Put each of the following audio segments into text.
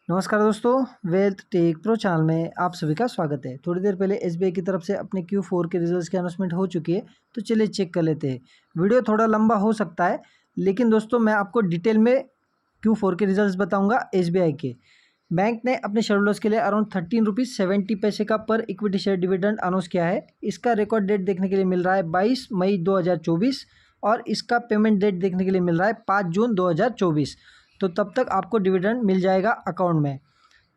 नमस्कार दोस्तों, wealth take pro channel में आप सभी का स्वागत है। थोड़ी देर पहले एसबीआई की तरफ से अपने Q4 के रिजल्ट्स की अनाउंसमेंट हो चुकी है, तो चलिए चेक कर लेते हैं। वीडियो थोड़ा लंबा हो सकता है, लेकिन दोस्तों मैं आपको डिटेल में Q4 के रिजल्ट्स बताऊंगा एसबीआई के। बैंक ने अपने शेयर होल्डर्स के लिए अराउंड 13 रुपीज़ 70 पैसे का पर इक्विटी शेयर डिविडेंड अनाउंस किया है। इसका रिकॉर्ड डेट देखने के लिए मिल रहा है 22 मई 2024 और इसका पेमेंट डेट देखने के लिए मिल रहा है 5 जून 2024। तो तब तक आपको डिविडेंड मिल जाएगा अकाउंट में।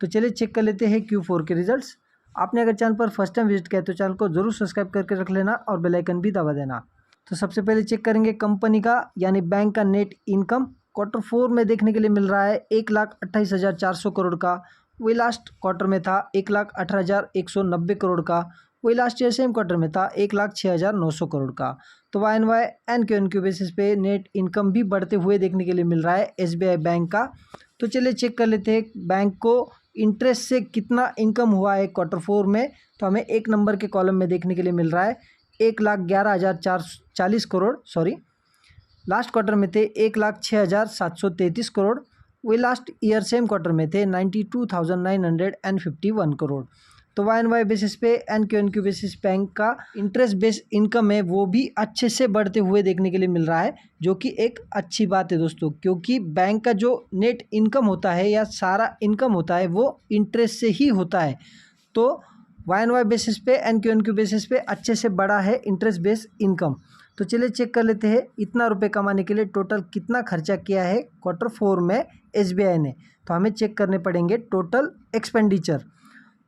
तो चलिए चेक कर लेते हैं Q4 के रिजल्ट्स। आपने अगर चैनल पर फर्स्ट टाइम विजिट किया तो चैनल को जरूर सब्सक्राइब करके रख लेना और बेल आइकन भी दबा देना। तो सबसे पहले चेक करेंगे कंपनी का यानी बैंक का नेट इनकम Q4 में देखने के लिए मिल रहा है 1,28,400 करोड़ का। वही लास्ट क्वार्टर में था 1,18,190 करोड़ का। वही लास्ट ईयर सेम क्वार्टर में था 1,06,900 करोड़ का। तो YoY एंड QoQ बेसिस पे नेट इनकम भी बढ़ते हुए देखने के लिए मिल रहा है SBI बैंक का। तो चलिए चेक कर लेते हैं बैंक को इंटरेस्ट से कितना इनकम हुआ है Q4 में। तो हमें एक नंबर के कॉलम में देखने के लिए मिल रहा है 1,11,440 करोड़। लास्ट क्वार्टर में थे 1,06,733 करोड़। वही लास्ट ईयर सेम क्वार्टर में थे 92,951 करोड़। तो YoY बेसिस पे एंड QoQ बेसिस बैंक का इंटरेस्ट बेस्ड इनकम है वो भी अच्छे से बढ़ते हुए देखने के लिए मिल रहा है, जो कि एक अच्छी बात है दोस्तों, क्योंकि बैंक का जो नेट इनकम होता है या सारा इनकम होता है वो इंटरेस्ट से ही होता है। तो YoY बेसिस पे एंड QoQ बेसिस पे अच्छे से बढ़ा है इंटरेस्ट बेस्ड इनकम। तो चलिए चेक कर लेते हैं इतना रुपए कमाने के लिए टोटल कितना खर्चा किया है Q4 में SBI ने। तो हमें चेक करने पड़ेंगे टोटल एक्सपेंडिचर।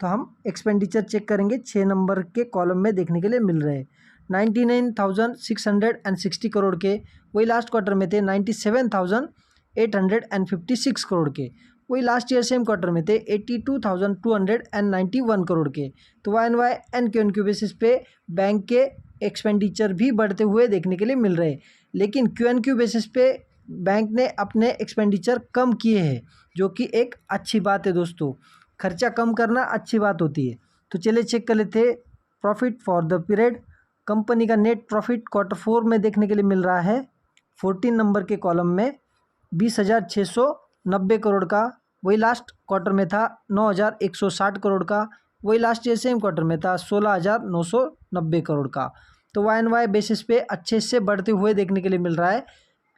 तो हम एक्सपेंडिचर चेक करेंगे 6 नंबर के कॉलम में देखने के लिए मिल रहे हैं 99,660 करोड़ के। वही लास्ट क्वार्टर में थे 97,856 करोड़ के। वही लास्ट ईयर सेम क्वार्टर में थे 82,291 करोड़ के। तो YoY एंड QoQ बेसिस पे बैंक के एक्सपेंडिचर भी बढ़ते हुए देखने के लिए मिल रहे हैं, लेकिन QoQ बेसिस पे बैंक ने अपने एक्सपेंडिचर कम किए हैं, जो कि एक अच्छी बात है दोस्तों। खर्चा कम करना अच्छी बात होती है। तो चलिए चेक कर लेते हैं profit for the period. Company का नेट प्रॉफिट Q4 में देखने के लिए मिल रहा है 14 नंबर के कॉलम में 20,690 करोड़ का। वही लास्ट क्वार्टर में था 9,160 करोड़ का। वही लास्ट ईयर सेम क्वार्टर में था 16,990 करोड़ का। तो YoY बेसिस पे अच्छे से बढ़ते हुए देखने के लिए मिल रहा है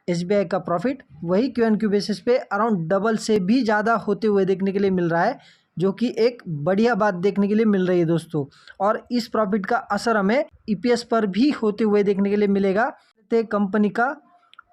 SBI का प्रॉफिट। वही QoQ बेसिस पे अराउंड डबल से भी ज़्यादा होते हुए देखने के लिए मिल रहा है, जो कि एक बढ़िया बात देखने के लिए मिल रही है दोस्तों। और इस प्रॉफिट का असर हमें EPS पर भी होते हुए देखने के लिए मिलेगा। तो कंपनी का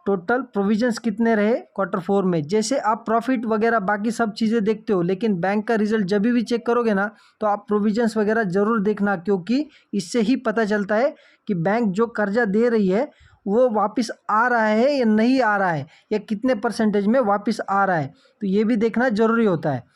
टोटल प्रोविजंस कितने रहे Q4 में। जैसे आप प्रॉफिट वगैरह बाकी सब चीज़ें देखते हो, लेकिन बैंक का रिजल्ट जब भी चेक करोगे ना तो आप प्रोविजंस वगैरह ज़रूर देखना, क्योंकि इससे ही पता चलता है कि बैंक जो कर्जा दे रही है वो वापस आ रहा है या नहीं आ रहा है, या कितने परसेंटेज में वापस आ रहा है। तो ये भी देखना ज़रूरी होता है।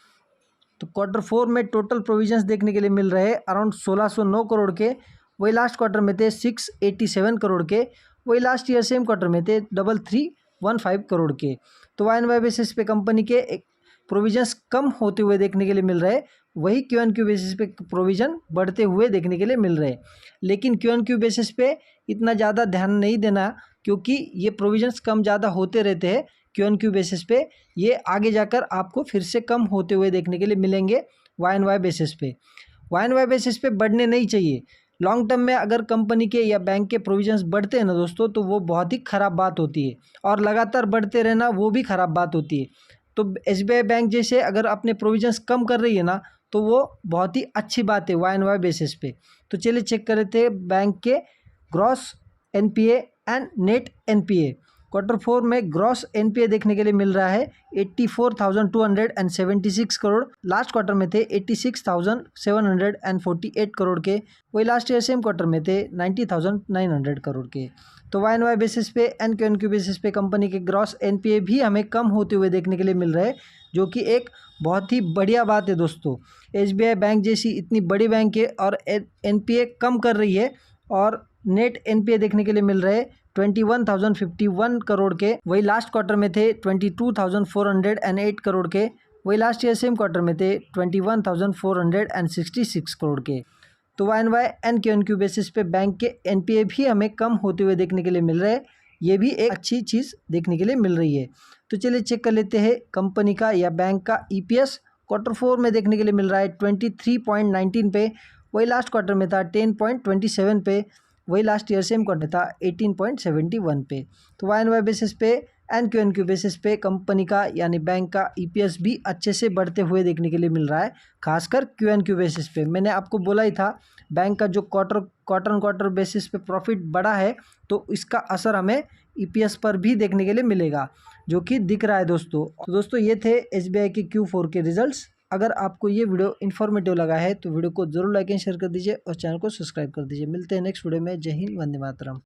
तो Q4 में टोटल प्रोविजंस देखने के लिए मिल रहे हैं अराउंड 1,609 करोड़ के। वही लास्ट क्वार्टर में थे 687 करोड़ के। वही लास्ट ईयर सेम क्वार्टर में थे 3,315 करोड़ के। तो YoY बेसिस पे कंपनी के प्रोविजंस कम होते हुए देखने के लिए मिल रहे हैं। वही QoQ बेसिस पे प्रोविज़न बढ़ते हुए देखने के लिए मिल रहे हैं, लेकिन QoQ बेसिस पे इतना ज़्यादा ध्यान नहीं देना, क्योंकि ये प्रोविजंस कम ज़्यादा होते रहते हैं QoQ बेसिस पे। ये आगे जाकर आपको फिर से कम होते हुए देखने के लिए मिलेंगे YoY बेसिस पे। YoY बेसिस पे बढ़ने नहीं चाहिए। लॉन्ग टर्म में अगर कंपनी के या बैंक के प्रोविजंस बढ़ते हैं ना दोस्तों, तो वो बहुत ही ख़राब बात होती है, और लगातार बढ़ते रहना वो भी ख़राब बात होती है। तो SBI बैंक जैसे अगर अपने प्रोविजंस कम कर रही है ना, तो वो बहुत ही अच्छी बात है YoY बेसिस पे। तो चलिए चेक कर लेते हैं बैंक के gross NPA and net NPA। Q4 में ग्रॉस NPA देखने के लिए मिल रहा है 84,276 करोड़। लास्ट क्वार्टर में थे 86,748 करोड़ के। वही लास्ट ईयर सेम क्वार्टर में थे 90,900 करोड़ के। तो YoY बेसिस पे एंड QoQ बेसिस पे कंपनी के ग्रॉस NPA भी हमें कम होते हुए देखने के लिए मिल रहे हैं, जो कि एक बहुत ही बढ़िया बात है दोस्तों। SBI बैंक जैसी इतनी बड़ी बैंक है और NPA कम कर रही है, और नेट NPA देखने के लिए मिल रहे 21,051 करोड़ के। वही लास्ट क्वार्टर में थे 22,408 करोड़ के। वही लास्ट ईयर सेम क्वार्टर में थे 21,466 करोड़ के। तो YoY एंड QoQ बेसिस पे बैंक के NPA भी हमें कम होते हुए देखने के लिए मिल रहे हैं। ये भी एक अच्छी चीज़ देखने के लिए मिल रही है। तो चलिए चेक कर लेते हैं कंपनी का या बैंक का EPS Q4 में देखने के लिए मिल रहा है 23.19 पे, वही लास्ट क्वार्टर में था 10.27 पे, वही लास्ट ईयर सेम क्वार्टर था 18.71 पे। तो वाई एंड वाई बेसिस पे and Q and Q basis पे कंपनी का यानी बैंक का ईपीएस भी अच्छे से बढ़ते हुए देखने के लिए मिल रहा है, खासकर क्यू एन क्यू बेसिस पे। मैंने आपको बोला ही था बैंक का जो क्वार्टर बेसिस पे प्रॉफिट बढ़ा है तो इसका असर हमें ईपीएस पर भी देखने के लिए मिलेगा, जो कि दिख रहा है दोस्तों। तो दोस्तों ये थे एसबीआई के Q4 के रिजल्ट्स। अगर आपको ये वीडियो इन्फॉर्मेटिव लगा है तो वीडियो को जरूर लाइक एंड शेयर कर दीजिए और चैनल को सब्सक्राइब कर दीजिए। मिलते हैं नेक्स्ट वीडियो में। जय हिंद, वंदे मातरम।